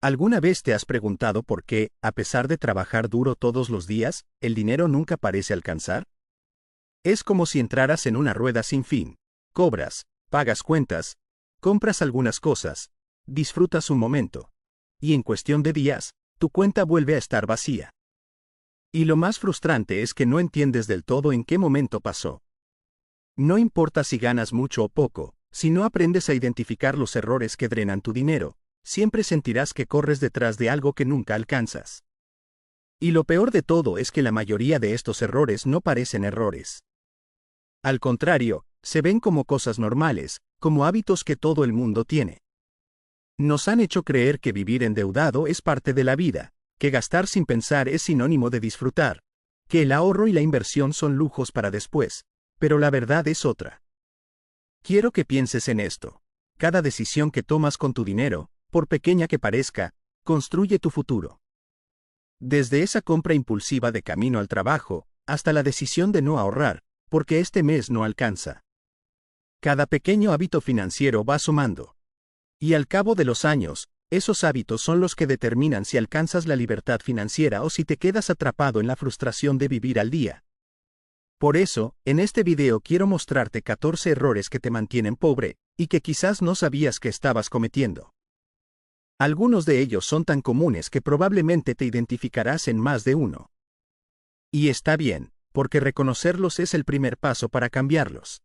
¿Alguna vez te has preguntado por qué, a pesar de trabajar duro todos los días, el dinero nunca parece alcanzar? Es como si entraras en una rueda sin fin. Cobras, pagas cuentas, compras algunas cosas, disfrutas un momento. Y en cuestión de días, tu cuenta vuelve a estar vacía. Y lo más frustrante es que no entiendes del todo en qué momento pasó. No importa si ganas mucho o poco, si no aprendes a identificar los errores que drenan tu dinero, siempre sentirás que corres detrás de algo que nunca alcanzas. Y lo peor de todo es que la mayoría de estos errores no parecen errores. Al contrario, se ven como cosas normales, como hábitos que todo el mundo tiene. Nos han hecho creer que vivir endeudado es parte de la vida, que gastar sin pensar es sinónimo de disfrutar, que el ahorro y la inversión son lujos para después, pero la verdad es otra. Quiero que pienses en esto. Cada decisión que tomas con tu dinero, por pequeña que parezca, construye tu futuro. Desde esa compra impulsiva de camino al trabajo, hasta la decisión de no ahorrar, porque este mes no alcanza. Cada pequeño hábito financiero va sumando. Y al cabo de los años, esos hábitos son los que determinan si alcanzas la libertad financiera o si te quedas atrapado en la frustración de vivir al día. Por eso, en este video quiero mostrarte 14 errores que te mantienen pobre, y que quizás no sabías que estabas cometiendo. Algunos de ellos son tan comunes que probablemente te identificarás en más de uno. Y está bien, porque reconocerlos es el primer paso para cambiarlos.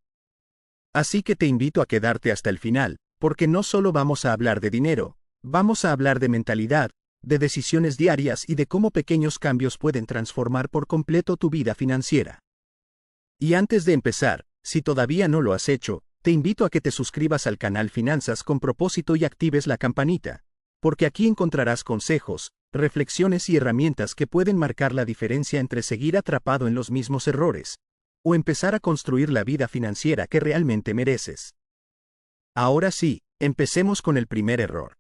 Así que te invito a quedarte hasta el final, porque no solo vamos a hablar de dinero, vamos a hablar de mentalidad, de decisiones diarias y de cómo pequeños cambios pueden transformar por completo tu vida financiera. Y antes de empezar, si todavía no lo has hecho, te invito a que te suscribas al canal Finanzas con Propósito y actives la campanita, porque aquí encontrarás consejos, reflexiones y herramientas que pueden marcar la diferencia entre seguir atrapado en los mismos errores, o empezar a construir la vida financiera que realmente mereces. Ahora sí, empecemos con el primer error.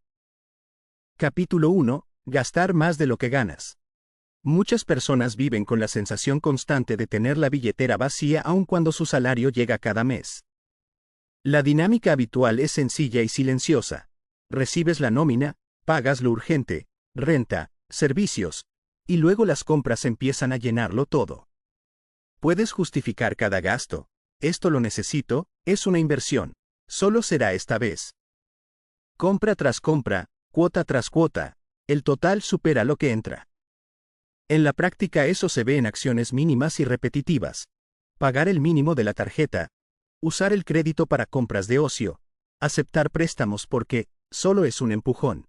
Capítulo 1. Gastar más de lo que ganas. Muchas personas viven con la sensación constante de tener la billetera vacía aun cuando su salario llega cada mes. La dinámica habitual es sencilla y silenciosa. Recibes la nómina, pagas lo urgente, renta, servicios, y luego las compras empiezan a llenarlo todo. Puedes justificar cada gasto. Esto lo necesito, es una inversión. Solo será esta vez. Compra tras compra, cuota tras cuota, el total supera lo que entra. En la práctica eso se ve en acciones mínimas y repetitivas. Pagar el mínimo de la tarjeta, usar el crédito para compras de ocio, aceptar préstamos porque solo es un empujón.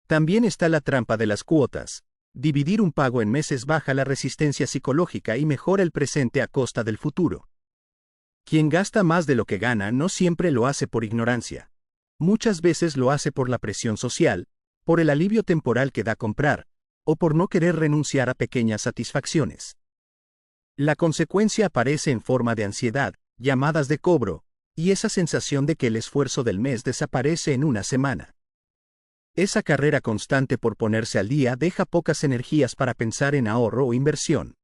También está la trampa de las cuotas. Dividir un pago en meses baja la resistencia psicológica y mejora el presente a costa del futuro. Quien gasta más de lo que gana no siempre lo hace por ignorancia. Muchas veces lo hace por la presión social, por el alivio temporal que da comprar, o por no querer renunciar a pequeñas satisfacciones. La consecuencia aparece en forma de ansiedad, llamadas de cobro, y esa sensación de que el esfuerzo del mes desaparece en una semana. Esa carrera constante por ponerse al día deja pocas energías para pensar en ahorro o inversión.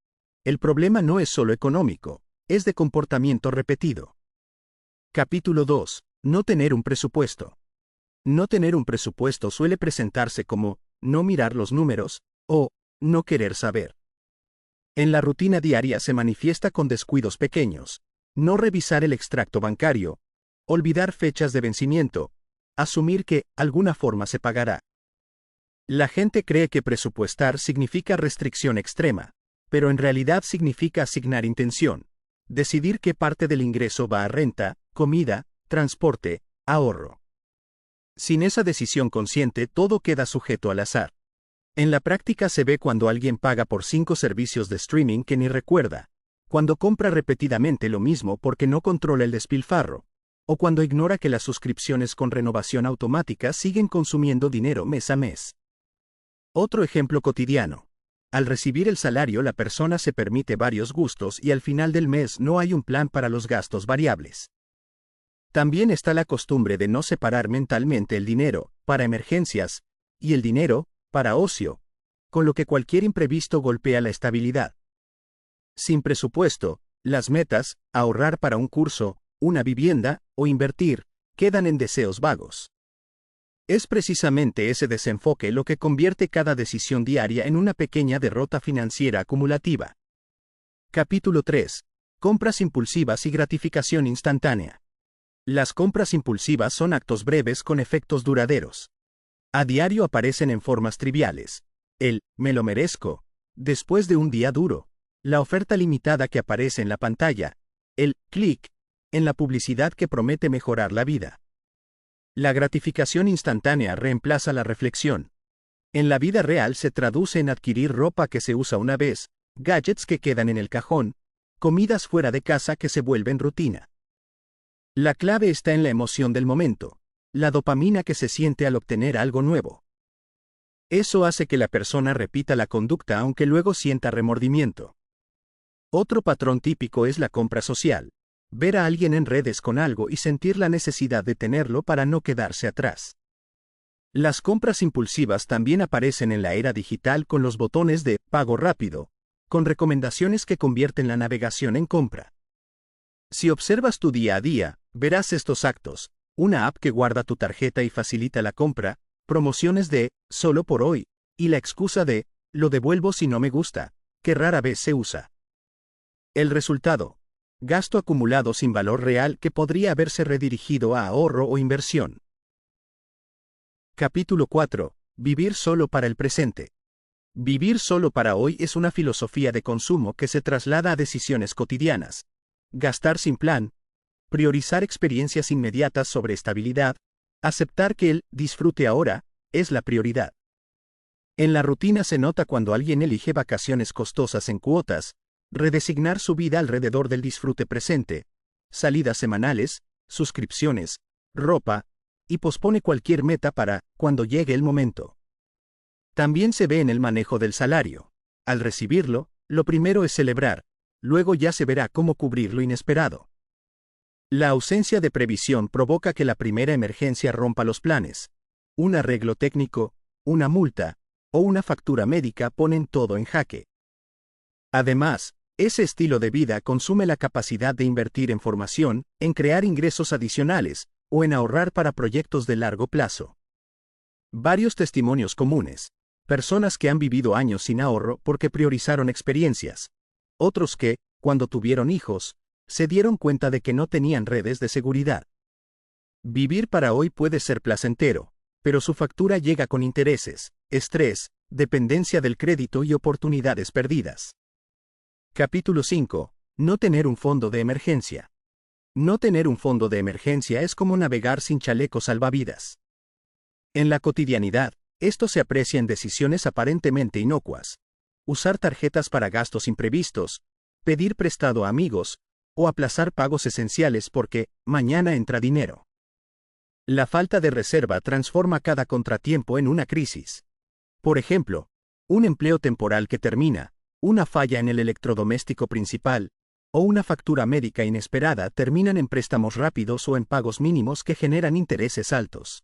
El problema no es solo económico, es de comportamiento repetido. Capítulo 2. No tener un presupuesto. No tener un presupuesto suele presentarse como no mirar los números o no querer saber. En la rutina diaria se manifiesta con descuidos pequeños, no revisar el extracto bancario, olvidar fechas de vencimiento, asumir que alguna forma se pagará. La gente cree que presupuestar significa restricción extrema, pero en realidad significa asignar intención, decidir qué parte del ingreso va a renta, comida, transporte, ahorro. Sin esa decisión consciente todo queda sujeto al azar. En la práctica se ve cuando alguien paga por 5 servicios de streaming que ni recuerda, cuando compra repetidamente lo mismo porque no controla el despilfarro, o cuando ignora que las suscripciones con renovación automática siguen consumiendo dinero mes a mes. Otro ejemplo cotidiano. Al recibir el salario la persona se permite varios gustos y al final del mes no hay un plan para los gastos variables. También está la costumbre de no separar mentalmente el dinero para emergencias y el dinero para ocio, con lo que cualquier imprevisto golpea la estabilidad. Sin presupuesto, las metas, ahorrar para un curso, una vivienda o invertir, quedan en deseos vagos. Es precisamente ese desenfoque lo que convierte cada decisión diaria en una pequeña derrota financiera acumulativa. Capítulo 3. Compras impulsivas y gratificación instantánea. Las compras impulsivas son actos breves con efectos duraderos. A diario aparecen en formas triviales. El «me lo merezco», después de un día duro. La oferta limitada que aparece en la pantalla. El «clic» en la publicidad que promete mejorar la vida. La gratificación instantánea reemplaza la reflexión. En la vida real se traduce en adquirir ropa que se usa una vez, gadgets que quedan en el cajón, comidas fuera de casa que se vuelven rutina. La clave está en la emoción del momento, la dopamina que se siente al obtener algo nuevo. Eso hace que la persona repita la conducta aunque luego sienta remordimiento. Otro patrón típico es la compra social. Ver a alguien en redes con algo y sentir la necesidad de tenerlo para no quedarse atrás. Las compras impulsivas también aparecen en la era digital con los botones de pago rápido, con recomendaciones que convierten la navegación en compra. Si observas tu día a día, verás estos actos: una app que guarda tu tarjeta y facilita la compra, promociones de solo por hoy, y la excusa de lo devuelvo si no me gusta, que rara vez se usa. El resultado: gasto acumulado sin valor real que podría haberse redirigido a ahorro o inversión. Capítulo 4. Vivir solo para el presente. Vivir solo para hoy es una filosofía de consumo que se traslada a decisiones cotidianas. Gastar sin plan, priorizar experiencias inmediatas sobre estabilidad, aceptar que el disfrute ahora es la prioridad. En la rutina se nota cuando alguien elige vacaciones costosas en cuotas, redesignar su vida alrededor del disfrute presente, salidas semanales, suscripciones, ropa, y pospone cualquier meta para cuando llegue el momento. También se ve en el manejo del salario. Al recibirlo, lo primero es celebrar, luego ya se verá cómo cubrir lo inesperado. La ausencia de previsión provoca que la primera emergencia rompa los planes. Un arreglo técnico, una multa, o una factura médica ponen todo en jaque. Además, ese estilo de vida consume la capacidad de invertir en formación, en crear ingresos adicionales, o en ahorrar para proyectos de largo plazo. Varios testimonios comunes. Personas que han vivido años sin ahorro porque priorizaron experiencias. Otros que, cuando tuvieron hijos, se dieron cuenta de que no tenían redes de seguridad. Vivir para hoy puede ser placentero, pero su factura llega con intereses, estrés, dependencia del crédito y oportunidades perdidas. Capítulo 5. No tener un fondo de emergencia. No tener un fondo de emergencia es como navegar sin chaleco salvavidas. En la cotidianidad, esto se aprecia en decisiones aparentemente inocuas. Usar tarjetas para gastos imprevistos, pedir prestado a amigos, o aplazar pagos esenciales porque mañana entra dinero. La falta de reserva transforma cada contratiempo en una crisis. Por ejemplo, un empleo temporal que termina, una falla en el electrodoméstico principal, o una factura médica inesperada terminan en préstamos rápidos o en pagos mínimos que generan intereses altos.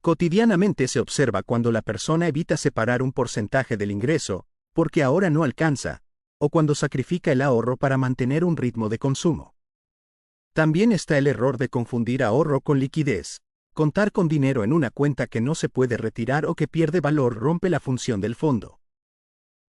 Cotidianamente se observa cuando la persona evita separar un porcentaje del ingreso, porque ahora no alcanza, o cuando sacrifica el ahorro para mantener un ritmo de consumo. También está el error de confundir ahorro con liquidez. Contar con dinero en una cuenta que no se puede retirar o que pierde valor rompe la función del fondo.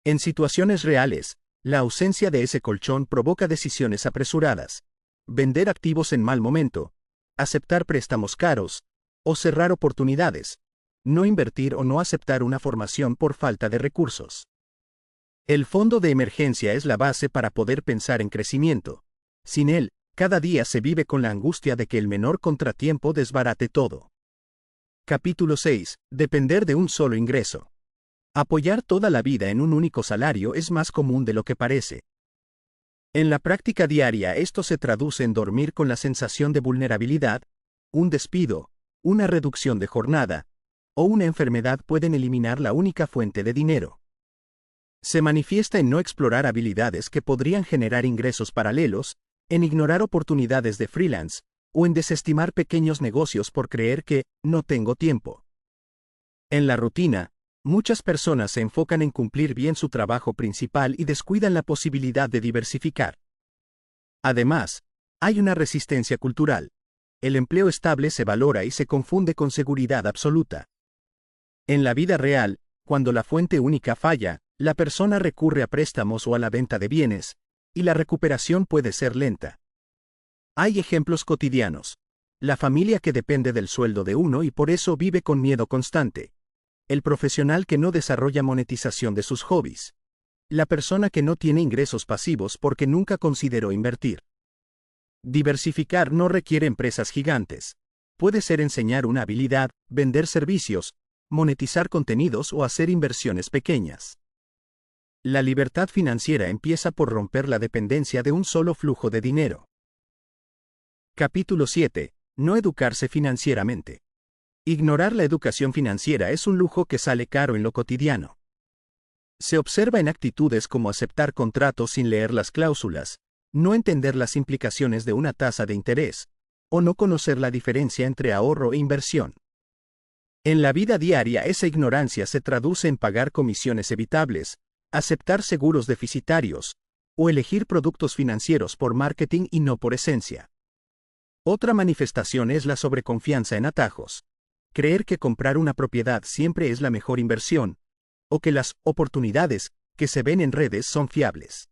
En situaciones reales, la ausencia de ese colchón provoca decisiones apresuradas. Vender activos en mal momento, aceptar préstamos caros, o cerrar oportunidades, no invertir o no aceptar una formación por falta de recursos. El fondo de emergencia es la base para poder pensar en crecimiento. Sin él, cada día se vive con la angustia de que el menor contratiempo desbarate todo. Capítulo 6. Depender de un solo ingreso. Apoyar toda la vida en un único salario es más común de lo que parece. En la práctica diaria esto se traduce en dormir con la sensación de vulnerabilidad, un despido, una reducción de jornada, o una enfermedad pueden eliminar la única fuente de dinero. Se manifiesta en no explorar habilidades que podrían generar ingresos paralelos, en ignorar oportunidades de freelance, o en desestimar pequeños negocios por creer que no tengo tiempo. En la rutina, muchas personas se enfocan en cumplir bien su trabajo principal y descuidan la posibilidad de diversificar. Además, hay una resistencia cultural. el empleo estable se valora y se confunde con seguridad absoluta. En la vida real, cuando la fuente única falla, la persona recurre a préstamos o a la venta de bienes, y la recuperación puede ser lenta. Hay ejemplos cotidianos. La familia que depende del sueldo de uno y por eso vive con miedo constante. El profesional que no desarrolla monetización de sus hobbies. La persona que no tiene ingresos pasivos porque nunca consideró invertir. Diversificar no requiere empresas gigantes. Puede ser enseñar una habilidad, vender servicios, monetizar contenidos o hacer inversiones pequeñas. La libertad financiera empieza por romper la dependencia de un solo flujo de dinero. Capítulo 7. No educarse financieramente. Ignorar la educación financiera es un lujo que sale caro en lo cotidiano. Se observa en actitudes como aceptar contratos sin leer las cláusulas, no entender las implicaciones de una tasa de interés, o no conocer la diferencia entre ahorro e inversión. En la vida diaria esa ignorancia se traduce en pagar comisiones evitables, aceptar seguros deficitarios, o elegir productos financieros por marketing y no por esencia. Otra manifestación es la sobreconfianza en atajos. Creer que comprar una propiedad siempre es la mejor inversión, o que las oportunidades que se ven en redes son fiables.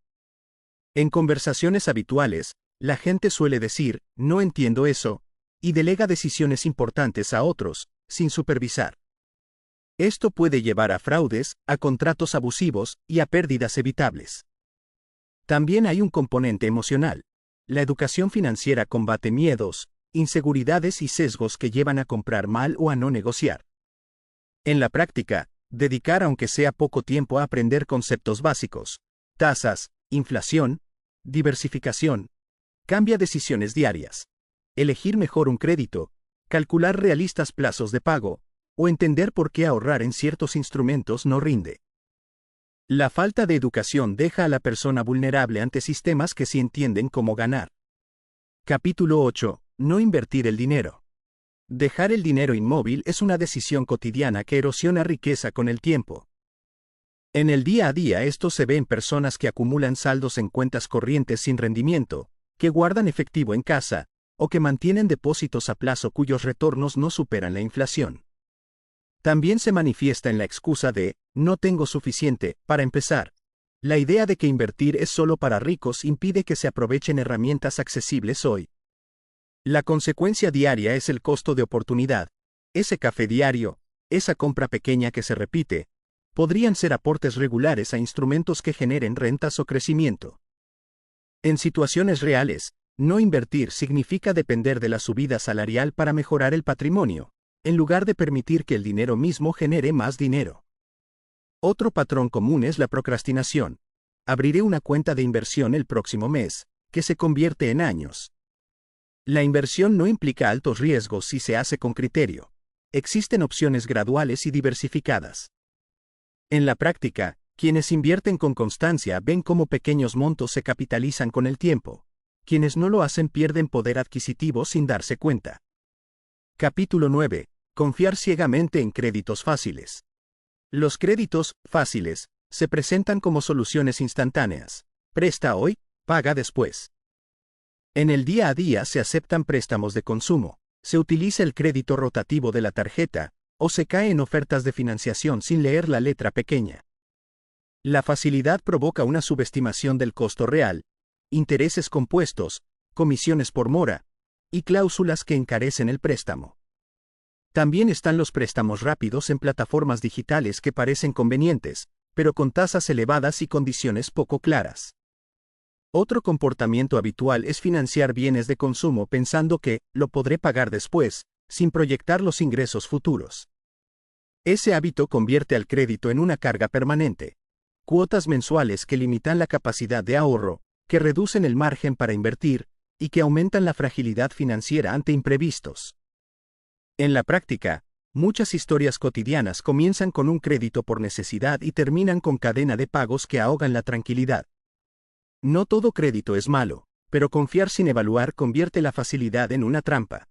En conversaciones habituales, la gente suele decir, no entiendo eso, y delega decisiones importantes a otros, sin supervisar. Esto puede llevar a fraudes, a contratos abusivos y a pérdidas evitables. También hay un componente emocional. La educación financiera combate miedos, inseguridades y sesgos que llevan a comprar mal o a no negociar. En la práctica, dedicar aunque sea poco tiempo a aprender conceptos básicos, tasas, inflación, diversificación, cambia decisiones diarias, elegir mejor un crédito, calcular realistas plazos de pago, o entender por qué ahorrar en ciertos instrumentos no rinde. La falta de educación deja a la persona vulnerable ante sistemas que sí entienden cómo ganar. Capítulo 8. No invertir el dinero. Dejar el dinero inmóvil es una decisión cotidiana que erosiona riqueza con el tiempo. En el día a día esto se ve en personas que acumulan saldos en cuentas corrientes sin rendimiento, que guardan efectivo en casa, o que mantienen depósitos a plazo cuyos retornos no superan la inflación. También se manifiesta en la excusa de, no tengo suficiente, para empezar. La idea de que invertir es solo para ricos impide que se aprovechen herramientas accesibles hoy. La consecuencia diaria es el costo de oportunidad. Ese café diario, esa compra pequeña que se repite, podrían ser aportes regulares a instrumentos que generen rentas o crecimiento. En situaciones reales, no invertir significa depender de la subida salarial para mejorar el patrimonio, en lugar de permitir que el dinero mismo genere más dinero. Otro patrón común es la procrastinación. Abriré una cuenta de inversión el próximo mes, que se convierte en años. La inversión no implica altos riesgos si se hace con criterio. Existen opciones graduales y diversificadas. En la práctica, quienes invierten con constancia ven cómo pequeños montos se capitalizan con el tiempo. Quienes no lo hacen pierden poder adquisitivo sin darse cuenta. Capítulo 9. Confiar ciegamente en créditos fáciles. Los créditos fáciles se presentan como soluciones instantáneas. Presta hoy, paga después. En el día a día se aceptan préstamos de consumo, se utiliza el crédito rotativo de la tarjeta, o se cae en ofertas de financiación sin leer la letra pequeña. La facilidad provoca una subestimación del costo real, intereses compuestos, comisiones por mora, y cláusulas que encarecen el préstamo. También están los préstamos rápidos en plataformas digitales que parecen convenientes, pero con tasas elevadas y condiciones poco claras. Otro comportamiento habitual es financiar bienes de consumo pensando que lo podré pagar después, sin proyectar los ingresos futuros. Ese hábito convierte al crédito en una carga permanente. Cuotas mensuales que limitan la capacidad de ahorro, que reducen el margen para invertir, y que aumentan la fragilidad financiera ante imprevistos. En la práctica, muchas historias cotidianas comienzan con un crédito por necesidad y terminan con cadena de pagos que ahogan la tranquilidad. No todo crédito es malo, pero confiar sin evaluar convierte la facilidad en una trampa.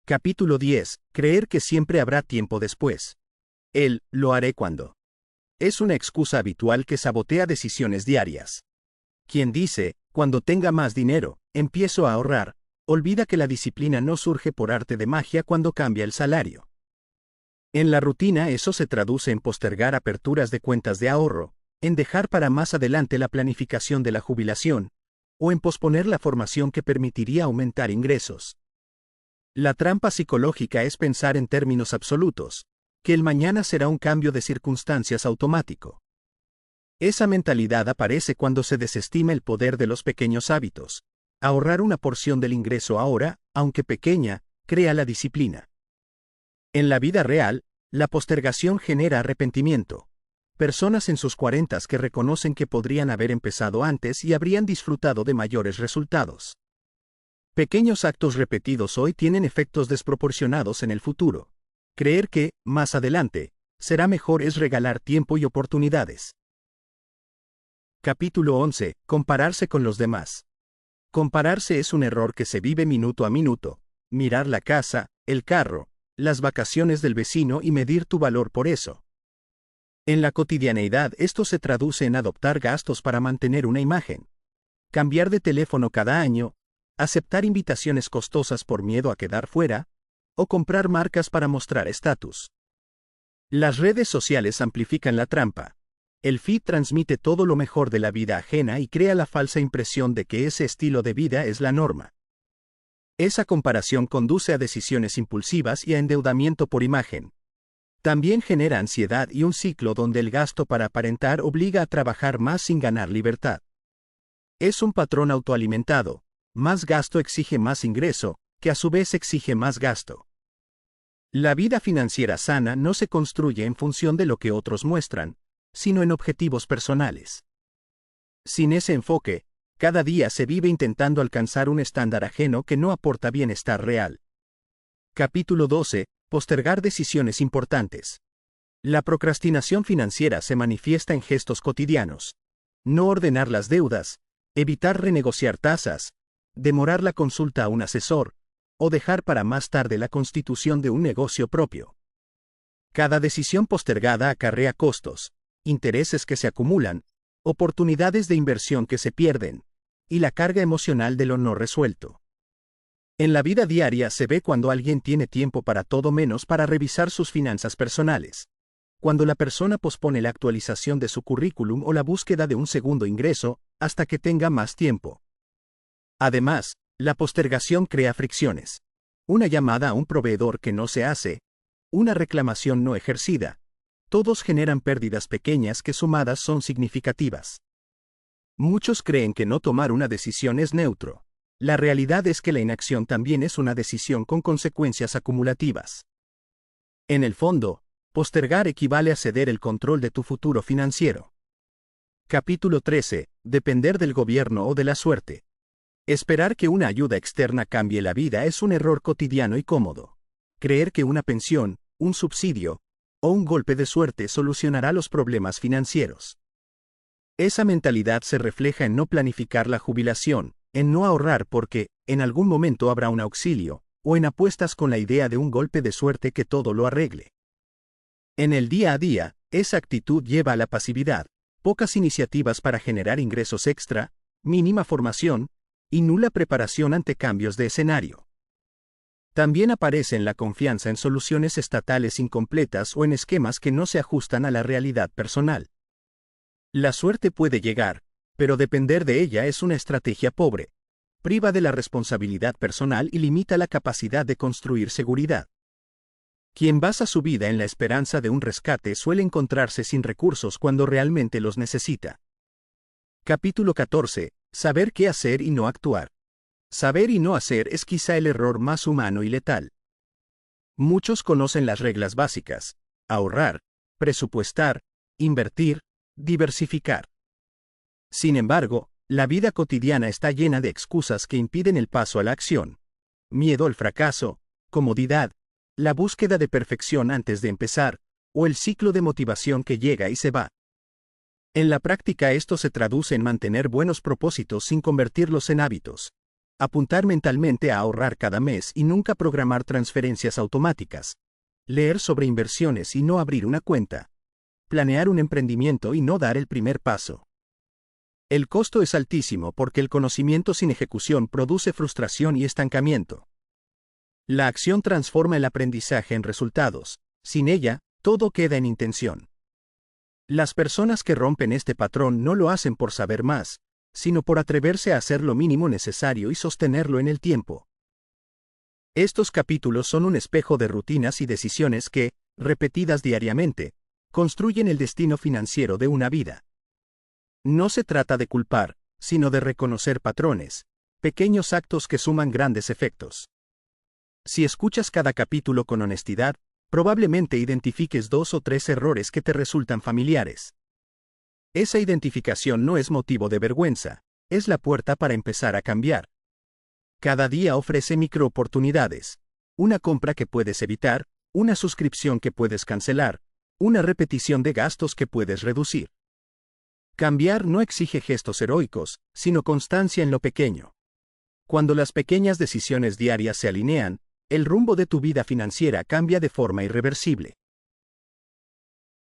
Capítulo 10. Creer que siempre habrá tiempo después. Lo haré cuando. Es una excusa habitual que sabotea decisiones diarias. Quien dice, cuando tenga más dinero, empiezo a ahorrar, Olvida que la disciplina no surge por arte de magia cuando cambia el salario. En la rutina eso se traduce en postergar aperturas de cuentas de ahorro, en dejar para más adelante la planificación de la jubilación, o en posponer la formación que permitiría aumentar ingresos. La trampa psicológica es pensar en términos absolutos, que el mañana será un cambio de circunstancias automático. Esa mentalidad aparece cuando se desestima el poder de los pequeños hábitos. Ahorrar una porción del ingreso ahora, aunque pequeña, crea la disciplina. En la vida real, la postergación genera arrepentimiento. Personas en sus 40s que reconocen que podrían haber empezado antes y habrían disfrutado de mayores resultados. Pequeños actos repetidos hoy tienen efectos desproporcionados en el futuro. Creer que, más adelante, será mejor es regalar tiempo y oportunidades. Capítulo 11. Compararse con los demás. Compararse es un error que se vive minuto a minuto. Mirar la casa, el carro, las vacaciones del vecino y medir tu valor por eso. En la cotidianeidad esto se traduce en adoptar gastos para mantener una imagen. Cambiar de teléfono cada año, aceptar invitaciones costosas por miedo a quedar fuera, o comprar marcas para mostrar estatus. Las redes sociales amplifican la trampa. El feed transmite todo lo mejor de la vida ajena y crea la falsa impresión de que ese estilo de vida es la norma. Esa comparación conduce a decisiones impulsivas y a endeudamiento por imagen. También genera ansiedad y un ciclo donde el gasto para aparentar obliga a trabajar más sin ganar libertad. Es un patrón autoalimentado. Más gasto exige más ingreso, que a su vez exige más gasto. La vida financiera sana no se construye en función de lo que otros muestran, sino en objetivos personales. Sin ese enfoque, cada día se vive intentando alcanzar un estándar ajeno que no aporta bienestar real. Capítulo 12. Postergar decisiones importantes. La procrastinación financiera se manifiesta en gestos cotidianos. No ordenar las deudas, evitar renegociar tasas, demorar la consulta a un asesor, o dejar para más tarde la constitución de un negocio propio. Cada decisión postergada acarrea costos, intereses que se acumulan, oportunidades de inversión que se pierden, y la carga emocional de lo no resuelto. En la vida diaria se ve cuando alguien tiene tiempo para todo menos para revisar sus finanzas personales. Cuando la persona pospone la actualización de su currículum o la búsqueda de un segundo ingreso, hasta que tenga más tiempo. Además, la postergación crea fricciones. Una llamada a un proveedor que no se hace, una reclamación no ejercida. Todos generan pérdidas pequeñas que sumadas son significativas. Muchos creen que no tomar una decisión es neutro. La realidad es que la inacción también es una decisión con consecuencias acumulativas. En el fondo, postergar equivale a ceder el control de tu futuro financiero. Capítulo 13. Depender del gobierno o de la suerte. Esperar que una ayuda externa cambie la vida es un error cotidiano y cómodo. Creer que una pensión, un subsidio, o un golpe de suerte solucionará los problemas financieros. Esa mentalidad se refleja en no planificar la jubilación, en no ahorrar porque, en algún momento habrá un auxilio, o en apuestas con la idea de un golpe de suerte que todo lo arregle. En el día a día, esa actitud lleva a la pasividad, pocas iniciativas para generar ingresos extra, mínima formación, y nula preparación ante cambios de escenario. También aparece en la confianza en soluciones estatales incompletas o en esquemas que no se ajustan a la realidad personal. La suerte puede llegar, pero depender de ella es una estrategia pobre. Priva de la responsabilidad personal y limita la capacidad de construir seguridad. Quien basa su vida en la esperanza de un rescate suele encontrarse sin recursos cuando realmente los necesita. Capítulo 14. Saber qué hacer y no actuar. Saber y no hacer es quizá el error más humano y letal. Muchos conocen las reglas básicas: ahorrar, presupuestar, invertir, diversificar. Sin embargo, la vida cotidiana está llena de excusas que impiden el paso a la acción. Miedo al fracaso, comodidad, la búsqueda de perfección antes de empezar, o el ciclo de motivación que llega y se va. En la práctica esto se traduce en mantener buenos propósitos sin convertirlos en hábitos. Apuntar mentalmente a ahorrar cada mes y nunca programar transferencias automáticas. Leer sobre inversiones y no abrir una cuenta. Planear un emprendimiento y no dar el primer paso. El costo es altísimo porque el conocimiento sin ejecución produce frustración y estancamiento. La acción transforma el aprendizaje en resultados. Sin ella, todo queda en intención. Las personas que rompen este patrón no lo hacen por saber más, sino por atreverse a hacer lo mínimo necesario y sostenerlo en el tiempo. Estos capítulos son un espejo de rutinas y decisiones que, repetidas diariamente, construyen el destino financiero de una vida. No se trata de culpar, sino de reconocer patrones, pequeños actos que suman grandes efectos. Si escuchas cada capítulo con honestidad, probablemente identifiques 2 o 3 errores que te resultan familiares. Esa identificación no es motivo de vergüenza, es la puerta para empezar a cambiar. Cada día ofrece microoportunidades. Una compra que puedes evitar, una suscripción que puedes cancelar, una repetición de gastos que puedes reducir. Cambiar no exige gestos heroicos, sino constancia en lo pequeño. Cuando las pequeñas decisiones diarias se alinean, el rumbo de tu vida financiera cambia de forma irreversible.